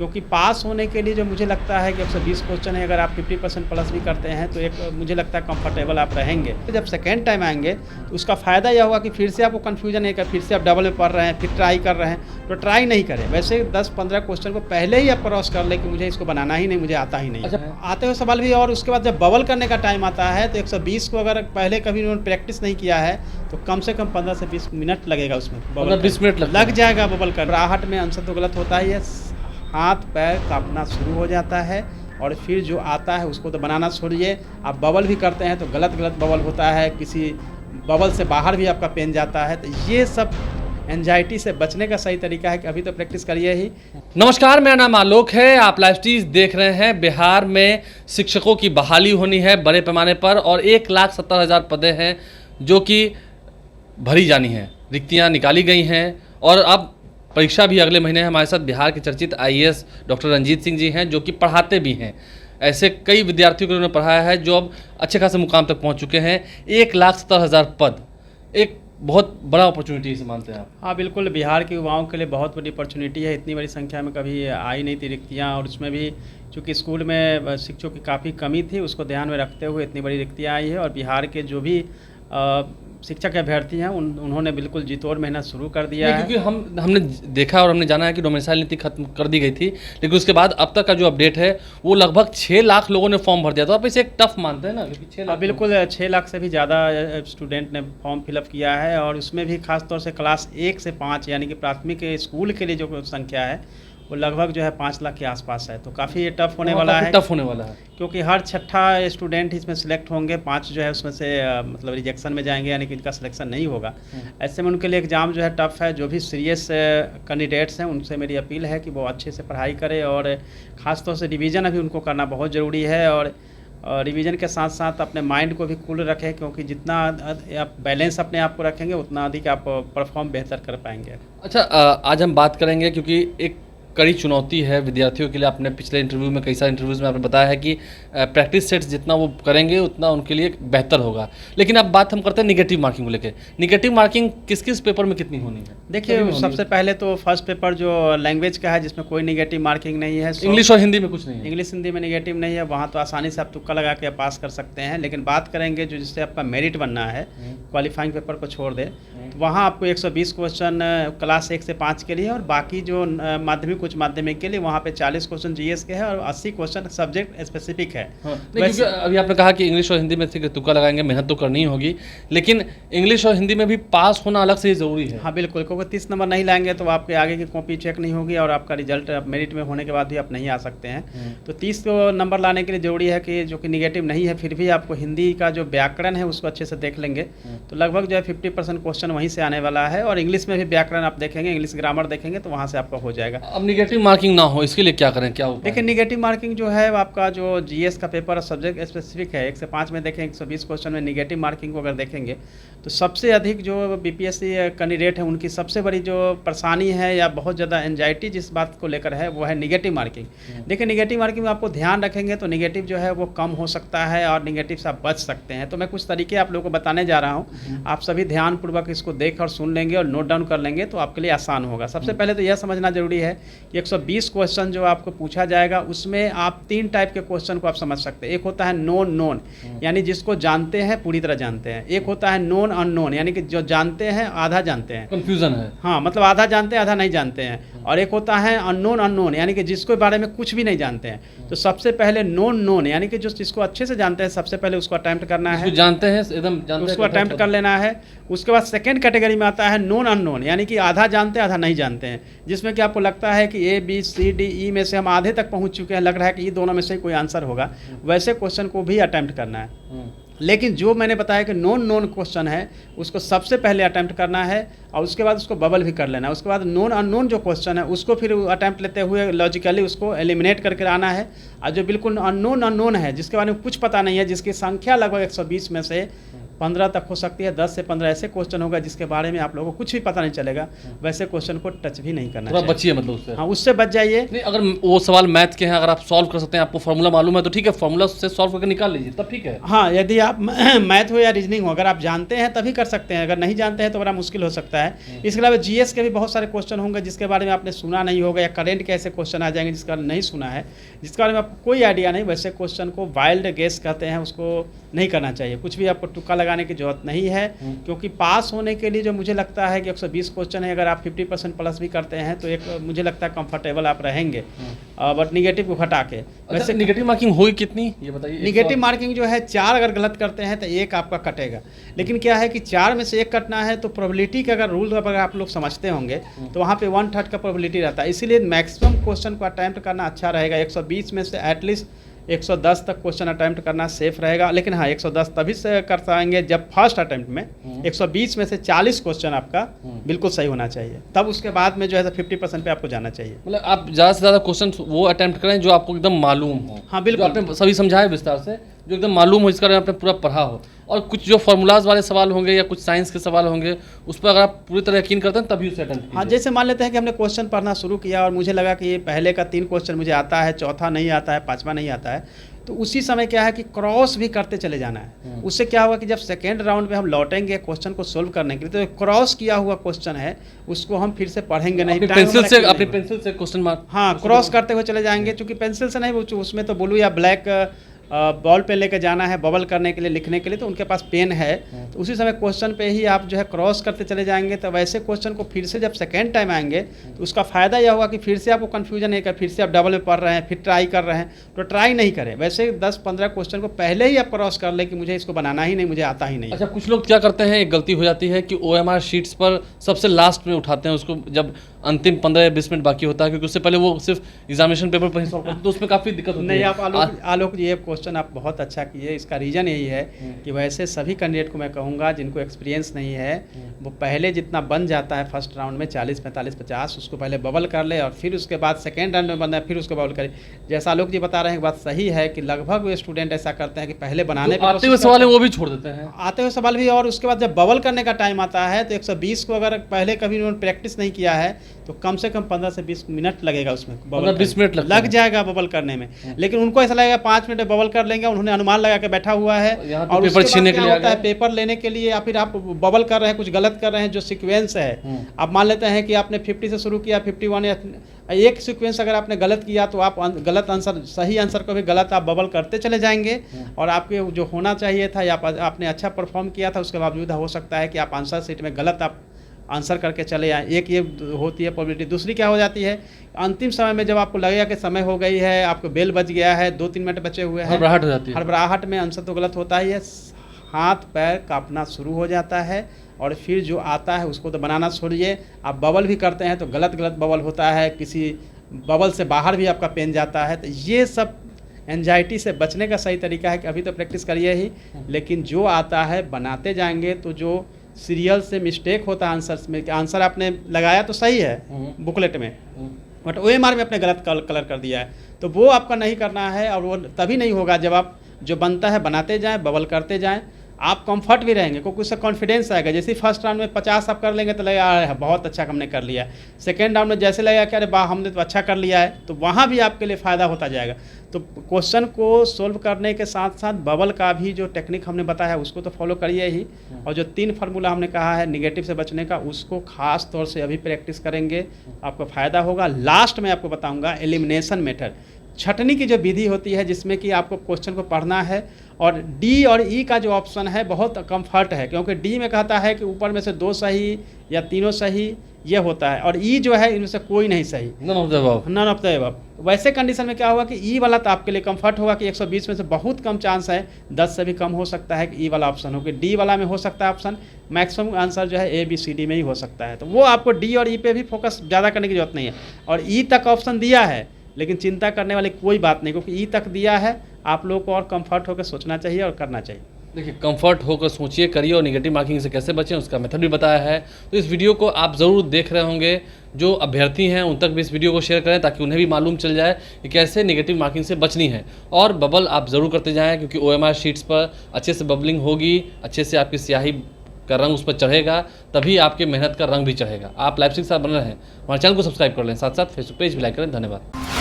क्योंकि पास होने के लिए जो मुझे लगता है कि 120 क्वेश्चन है, अगर आप 50% प्लस भी करते हैं तो एक मुझे लगता है कंफर्टेबल आप रहेंगे। तो जब सेकेंड टाइम आएंगे तो उसका फ़ायदा यह होगा कि फिर से आपको कन्फ्यूजन नहीं कर, फिर से आप डबल में पढ़ रहे हैं, फिर ट्राई कर रहे हैं, तो ट्राई नहीं करें। वैसे 10-15 क्वेश्चन को पहले ही आप क्रॉस कर लें कि मुझे इसको बनाना ही नहीं, मुझे आता ही नहीं। अच्छा, आते हुए सवाल भी। और उसके बाद जब बबल करने का टाइम आता है तो 120 को अगर पहले कभी उन्होंने प्रैक्टिस नहीं किया है तो कम से कम 15 से 20 मिनट लगेगा उसमें। बबल 20 मिनट लग जाएगा बबल कर। राहट में आंसर तो गलत होता ही है, हाथ पैर कांपना शुरू हो जाता है और फिर जो आता है उसको तो बनाना छोड़िए, आप बबल भी करते हैं तो गलत बबल होता है, किसी बबल से बाहर भी आपका पेन जाता है। तो ये सब एंजाइटी से बचने का सही तरीका है कि अभी तो प्रैक्टिस करिए ही। नमस्कार, मेरा नाम आलोक है। आप लाइव स्ट्रीम देख रहे हैं। बिहार में शिक्षकों की बहाली होनी है बड़े पैमाने पर और 1,70,000 पदें हैं जो कि भरी जानी है। रिक्तियाँ निकाली गई हैं और अब परीक्षा भी अगले महीने। हमारे साथ बिहार के चर्चित आईएएस डॉक्टर रंजीत सिंह जी हैं जो कि पढ़ाते भी हैं। ऐसे कई विद्यार्थियों को उन्होंने पढ़ाया है जो अब अच्छे खासे मुकाम तक पहुंच चुके हैं। 1,70,000 पद एक बहुत बड़ा अपॉर्चुनिटी से मानते हैं आप? हाँ बिल्कुल, बिहार के युवाओं के लिए बहुत बड़ी अपॉर्चुनिटी है। इतनी बड़ी संख्या में कभी आई नहीं थी रिक्तियाँ, और उसमें भी चूँकि स्कूल में शिक्षकों की काफ़ी कमी थी, उसको ध्यान में रखते हुए इतनी बड़ी रिक्तियाँ आई है। और बिहार के जो भी शिक्षक अभ्यर्थी हैं उन्होंने बिल्कुल जीतोड़ मेहनत शुरू कर दिया है। क्योंकि हमने देखा और हमने जाना है कि डोमिसाइल नीति खत्म कर दी गई थी, लेकिन उसके बाद अब तक का जो अपडेट है वो लगभग 6 लाख लोगों ने फॉर्म भर दिया। तो आप इसे एक टफ मानते हैं ना, क्योंकि 6 लाख? बिल्कुल, 6 लाख से भी ज़्यादा स्टूडेंट ने फॉर्म फिलअप किया है, और उसमें भी खासतौर से क्लास 1 से 5 यानी कि प्राथमिक स्कूल के लिए जो संख्या है वो लगभग जो है 5 लाख के आसपास है। तो काफ़ी टफ होने वाला है, टफ होने वाला है, क्योंकि हर छठा स्टूडेंट इसमें सिलेक्ट होंगे, 5 जो है उसमें से मतलब रिजेक्शन में जाएंगे, यानी कि इनका सिलेक्शन नहीं होगा। ऐसे में उनके लिए एग्ज़ाम जो है टफ है। जो भी सीरियस कैंडिडेट्स हैं उनसे मेरी अपील है कि वो अच्छे से पढ़ाई करें, और ख़ासतौर से रिवीजन अभी उनको करना बहुत ज़रूरी है। और रिवीजन के साथ साथ अपने माइंड को भी कूल रखें, क्योंकि जितना आप बैलेंस अपने आप को रखेंगे उतना अधिक आप परफॉर्म बेहतर कर पाएंगे। अच्छा, आज हम बात करेंगे क्योंकि एक कड़ी चुनौती है विद्यार्थियों के लिए। आपने पिछले इंटरव्यू में, कई सारे इंटरव्यूज़ में आपने बताया है कि प्रैक्टिस सेट्स जितना वो करेंगे उतना उनके लिए बेहतर होगा। लेकिन अब बात हम करते हैं निगेटिव मार्किंग को लेकर। निगेटिव मार्किंग किस किस पेपर में कितनी होनी है? देखिए, सबसे पहले तो फर्स्ट पेपर जो लैंग्वेज का है जिसमें कोई निगेटिव मार्किंग नहीं है। इंग्लिश और हिंदी में कुछ नहीं है? इंग्लिश हिंदी में निगेटिव नहीं है, वहाँ तो आसानी से आप तुक्का लगा के पास कर सकते हैं। लेकिन बात करेंगे जो जिससे आपका मेरिट बनना है, क्वालिफाइंग पेपर को छोड़ दे, तो वहाँ आपको 120 क्वेश्चन क्लास 1 से 5 के लिए, और बाकी जो माध्यमिक उच्च माध्यमिक के लिए वहाँ पे 40 क्वेश्चन जीएस के हैं और 80 क्वेश्चन सब्जेक्ट स्पेसिफिक है। क्योंकि अभी आपने कहा कि इंग्लिश और हिंदी में से तुक्का लगाएंगे, मेहनत तो करनी ही होगी, लेकिन इंग्लिश और हिंदी में भी पास होना अलग से ही ज़रूरी है। हाँ बिल्कुल, क्योंकि 30 नंबर नहीं लाएंगे तो आपके आगे की कॉपी चेक नहीं होगी, और आपका रिजल्ट मेरिट में होने के बाद भी आप नहीं आ सकते हैं। तो 30 नंबर लाने के लिए ज़रूरी है कि जो कि निगेटिव नहीं है, फिर भी आपको हिंदी का जो व्याकरण है उसको अच्छे से देख लेंगे तो लगभग जो है 50% क्वेश्चन वहीं से आने वाला है। और इंग्लिश में भी व्याकरण आप देखेंगे, इंग्लिश ग्रामर देखेंगे तो वहाँ से आपका हो जाएगा। अब निगेटिव मार्किंग ना हो इसके लिए क्या करें, क्या हो? देखिए, निगेटिव मार्किंग जो है आपका जो जीएस का पेपर सब्जेक्ट स्पेसिफिक है, 1 से 5 में देखें 120 क्वेश्चन में निगेटिव मार्किंग को अगर देखेंगे तो सबसे अधिक जो बीपीएससी कैंडिडेट है उनकी सबसे बड़ी जो परेशानी है या बहुत ज़्यादा एंजाइटी जिस बात को लेकर है वो है निगेटिव मार्किंग। देखिए, निगेटिव मार्किंग में आपको ध्यान रखेंगे तो निगेटिव जो है वो कम हो सकता है और निगेटिव से आप बच सकते हैं। तो मैं कुछ तरीके आप लोगों को बताने जा रहा हूँ, आप सभी ध्यानपूर्वक इसको देख और सुन लेंगे और नोट डाउन कर लेंगे तो आपके लिए आसान होगा। सबसे पहले तो यह समझना जरूरी है कि 120 क्वेश्चन जो आपको पूछा जाएगा उसमें आप 3 टाइप के क्वेश्चन को आप समझ सकते हैं। एक होता है नोन, यानी जिसको जानते हैं पूरी तरह जानते हैं। एक होता है नोन अननोन, यानी कि जो जानते हैं आधा जानते हैं, कंफ्यूजन है। हाँ, मतलब आधा जानते हैं आधा नहीं जानते हैं। और एक होता है अननोन, यानी कि जिसको बारे में कुछ भी नहीं जानते हैं। तो सबसे पहले नोन यानी कि जो जिसको अच्छे से जानते हैं सबसे पहले उसको अटेम्प्ट करना है, जानते हैं एकदम जानते, उसको अटेम्प्ट कर लेना है। उसके बाद सेकेंड कैटेगरी में आता है नोन अननोन, यानी कि आधा जानते हैं आधा नहीं जानते हैं, जिसमें कि आपको लगता है कि A B C D E में से हम आधे तक पहुंच चुके हैं, लग रहा है कि ये दोनों में से कोई आंसर होगा, वैसे क्वेश्चन को भी अटेम्प्ट करना है। लेकिन जो मैंने बताया कि नोन क्वेश्चन है उसको सबसे पहले अटेम्प्ट करना है और उसके बाद उसको बबल भी कर लेना है। उसके बाद नोन अननोन जो क्वेश्चन है उसको फिर अटेम्प्ट लेते हुए लॉजिकली उसको एलिमिनेट करके आना है। और जो बिल्कुल अननोन है जिसके बारे में कुछ पता नहीं है, जिसकी संख्या लगभग 120 में से 15 तक हो सकती है, 10 से 15 ऐसे क्वेश्चन होगा जिसके बारे में आप लोगों को कुछ भी पता नहीं चलेगा, वैसे क्वेश्चन को टच भी नहीं करना थोड़ा चाहिए। बचिए मतलब उससे। हाँ, उससे बच जाइए। नहीं, अगर वो सवाल मैथ के हैं, अगर आप सॉल्व कर सकते हैं, आपको फॉर्मूला मालूम है तो ठीक है, फॉर्मूला से सॉल्व करके निकाल लीजिए, तब ठीक है। हाँ, यदि आप मैथ हो या रीजनिंग हो, अगर आप जानते हैं तभी कर सकते हैं, अगर नहीं जानते हैं तो बड़ा मुश्किल हो सकता है। इसके अलावा जीएस के भी बहुत सारे क्वेश्चन होंगे जिसके बारे में आपने सुना नहीं होगा, या करंट के ऐसे क्वेश्चन आ जाएंगे जिसका नहीं सुना है, जिसके बारे में आपको कोई आइडिया नहीं, वैसे क्वेश्चन को वाइल्ड गेस कहते हैं, उसको नहीं करना चाहिए। कुछ भी आपको तुक्का लगाने की जरूरत नहीं है, क्योंकि पास होने के लिए जो मुझे लगता है कि 120 क्वेश्चन है, अगर आप 50% प्लस भी करते हैं तो एक मुझे लगता है कंफर्टेबल आप रहेंगे, बट निगेटिव को हटा के। वैसे निगेटिव मार्किंग होगी कितनी ये बताइए? निगेटिव मार्किंग जो है 4 अगर गलत करते हैं तो 1 आपका कटेगा, लेकिन क्या है कि 4 में से 1 कटना है तो प्रोबेबिलिटी का अगर रूल अगर आप लोग समझते होंगे तो वहाँ पे 1/3 का प्रोबेबिलिटी रहता है, इसीलिए मैक्सिमम क्वेश्चन को अटैम्प्ट करना अच्छा रहेगा। 120 में से एटलीस्ट 110 तक क्वेश्चन अटैम्प्ट करना सेफ रहेगा, लेकिन हाँ 110 तभी से कर पाएंगे जब फर्स्ट अटैम्प्ट में 120 में से 40 क्वेश्चन आपका बिल्कुल सही होना चाहिए, तब उसके बाद में जो है 50% पे आपको जाना चाहिए। मतलब आप ज़्यादा से ज़्यादा क्वेश्चन वो अटेम्प्ट करें जो आपको एकदम मालूम हो। हाँ बिल्कुल, आपने सभी समझाया विस्तार से, जो एकदम मालूम हो, इसका आपने पूरा पढ़ा हो। और कुछ जो फार्मूलाज वाले सवाल होंगे या कुछ साइंस के सवाल होंगे, उस पर अगर आप पूरी तरह यकीन करते हैं तभी उसे अटेम्प्ट कीजिए। हाँ, जैसे मान लेते हैं कि हमने क्वेश्चन पढ़ना शुरू किया और मुझे लगा कि ये पहले का 3 क्वेश्चन मुझे आता है, चौथा नहीं आता है, 5वां नहीं आता है, तो उसी समय क्या है कि क्रॉस भी करते चले जाना है। उससे क्या होगा कि जब सेकेंड राउंड में हम लौटेंगे क्वेश्चन को सोल्व करने के लिए, तो क्रॉस किया हुआ क्वेश्चन है उसको हम फिर से पढ़ेंगे नहीं, अपनी पेंसिल से क्वेश्चन मार्क, हाँ क्रॉस करते हुए चले जाएंगे, क्योंकि पेंसिल से नहीं, उसमें तो ब्लू या ब्लैक बॉल पेन लेके जाना है बबल करने के लिए, लिखने के लिए, तो उनके पास पेन है, तो उसी समय क्वेश्चन पे ही आप जो है क्रॉस करते चले जाएंगे। तो वैसे क्वेश्चन को फिर से जब सेकेंड टाइम आएंगे तो उसका फ़ायदा यह होगा कि फिर से आपको कन्फ्यूजन नहीं कर, फिर से आप डबल में पढ़ रहे हैं, फिर ट्राई कर रहे हैं, तो ट्राई नहीं करें। वैसे 10-15 क्वेश्चन को पहले ही आप क्रॉस कर ले कि मुझे इसको बनाना ही नहीं, मुझे आता ही नहीं। अच्छा, कुछ लोग क्या करते हैं, एक गलती हो जाती है कि OMR शीट्स पर सबसे लास्ट में उठाते हैं उसको, जब अंतिम 15 या 20 मिनट बाकी होता है, क्योंकि उससे पहले वो सिर्फ एग्जामिनेशन पेपर पर ही सॉल्व करते हैं, तो उसमें काफ़ी दिक्कत होती है। नहीं, आप आलोक जी, ये क्वेश्चन आप बहुत अच्छा किए। इसका रीज़न यही है कि वैसे सभी कैंडिडेट को मैं कहूँगा जिनको एक्सपीरियंस नहीं है, वो पहले जितना बन जाता है फर्स्ट राउंड में 40, 45, 50, उसको पहले बबल कर ले और फिर उसके बाद सेकेंड राउंड में बनना है, फिर उसको बबल करे। जैसा आलोक जी बता रहे हैं, बात सही है कि लगभग वो स्टूडेंट ऐसा करते हैं कि पहले बनाने पर आते हुए सवाल है वो भी छोड़ देते हैं, आते हुए सवाल भी, और उसके बाद जब बबल करने का टाइम आता है तो 120 को अगर पहले कभी उन्होंने प्रैक्टिस नहीं किया है तो कम से कम 15 से 20 मिनट लगेगा उसमें, 15-20 मिनट लग जाएगा बबल करने में। लेकिन उनको ऐसा लगेगा 5 मिनट बबल कर लेंगे, उन्होंने अनुमान लगा के बैठा हुआ है, और पेपर छीनने के लिए होता है पेपर लेने के लिए, या फिर आप बबल कर रहे हैं, कुछ गलत कर रहे हैं, जो सीक्वेंस है, आप मान लेते हैं कि आपने 50 से शुरू किया, 51 या एक सीक्वेंस अगर आपने गलत किया तो आप गलत आंसर, सही आंसर को भी गलत आप बबल करते चले जाएंगे, और आपके जो होना चाहिए था या आपने अच्छा परफॉर्म किया था उसके बावजूद हो सकता है कि आप आंसर शीट में गलत आप आंसर करके चले आए। एक ये होती है प्रोबेबिलिटी। दूसरी क्या हो जाती है, अंतिम समय में जब आपको लगेगा कि समय हो गई है, आपको बेल बज गया है, 2-3 मिनट बचे हुए हैं, हड़बड़ाहट हो जाती है। हड़बड़ाहट में आंसर तो गलत होता ही है, हाथ पैर कांपना शुरू हो जाता है, और फिर जो आता है उसको तो बनाना छोड़िए, आप बबल भी करते हैं तो गलत बबल होता है, किसी बबल से बाहर भी आपका पेन जाता है। तो ये सब एंजाइटी से बचने का सही तरीका है कि अभी तो प्रैक्टिस करिए ही, लेकिन जो आता है बनाते जाएंगे, तो जो सीरियल से मिस्टेक होता है आंसर्स में, आंसर आपने लगाया तो सही है बुकलेट में, बट OMR में आपने गलत कलर कर दिया है, तो वो आपका नहीं करना है, और वो तभी नहीं होगा जब आप जो बनता है बनाते जाएं, बबल करते जाएं, आप कंफर्ट भी रहेंगे, क्योंकि उससे कॉन्फिडेंस आएगा। जैसे फर्स्ट राउंड में 50 आप कर लेंगे तो लगेगा बहुत अच्छा हमने कर लिया, सेकेंड राउंड में जैसे लगेगा कि अरे वाह हमने तो अच्छा कर लिया है, तो वहाँ भी आपके लिए फ़ायदा होता जाएगा। तो क्वेश्चन को सोल्व करने के साथ साथ बबल का भी जो टेक्निक हमने बताया उसको तो फॉलो करिए ही, और जो 3 फार्मूला हमने कहा है निगेटिव से बचने का, उसको खास तौर से अभी प्रैक्टिस करेंगे, आपको फ़ायदा होगा। लास्ट में आपको बताऊँगा एलिमिनेशन मेथड, छटनी की जो विधि होती है, जिसमें कि आपको क्वेश्चन को पढ़ना है, और डी और ई का जो ऑप्शन है बहुत कंफर्ट है, क्योंकि डी में कहता है कि ऊपर में से 2 सही या तीनों सही ये होता है, और ई जो है इनमें से कोई नहीं सही, नन ऑफ द अबव। वैसे कंडीशन में क्या होगा कि ई वाला तो आपके लिए कंफर्ट होगा कि 120 में से बहुत कम चांस है, 10 से भी कम हो सकता है कि ई वाला ऑप्शन हो, कि डी वाला में हो सकता है ऑप्शन, मैक्सिमम आंसर जो है ABCD में ही हो सकता है। तो वो आपको डी और ई पे भी फोकस ज़्यादा करने की जरूरत नहीं है, और ई तक ऑप्शन दिया है, लेकिन चिंता करने वाली कोई बात नहीं, क्योंकि ई तक दिया है, आप लोगों को और कंफर्ट होकर सोचना चाहिए और करना चाहिए। देखिए, कंफर्ट होकर सोचिए, करिए और नेगेटिव मार्किंग से कैसे बचें उसका मेथड भी बताया है। तो इस वीडियो को आप ज़रूर देख रहे होंगे, जो अभ्यर्थी हैं उन तक भी इस वीडियो को शेयर करें ताकि उन्हें भी मालूम चल जाए कि कैसे नेगेटिव मार्किंग से बचनी है। और बबल आप ज़रूर करते जाएँ, क्योंकि OMR शीट्स पर अच्छे से बबलिंग होगी, अच्छे से आपकी स्याही का रंग उस पर चढ़ेगा, तभी आपके मेहनत का रंग भी चढ़ेगा। आप लाइव के साथ बन रहे हैं, हमारे चैनल को सब्सक्राइब कर लें, साथ साथ फेसबुक पेज भी लाइक करें। धन्यवाद।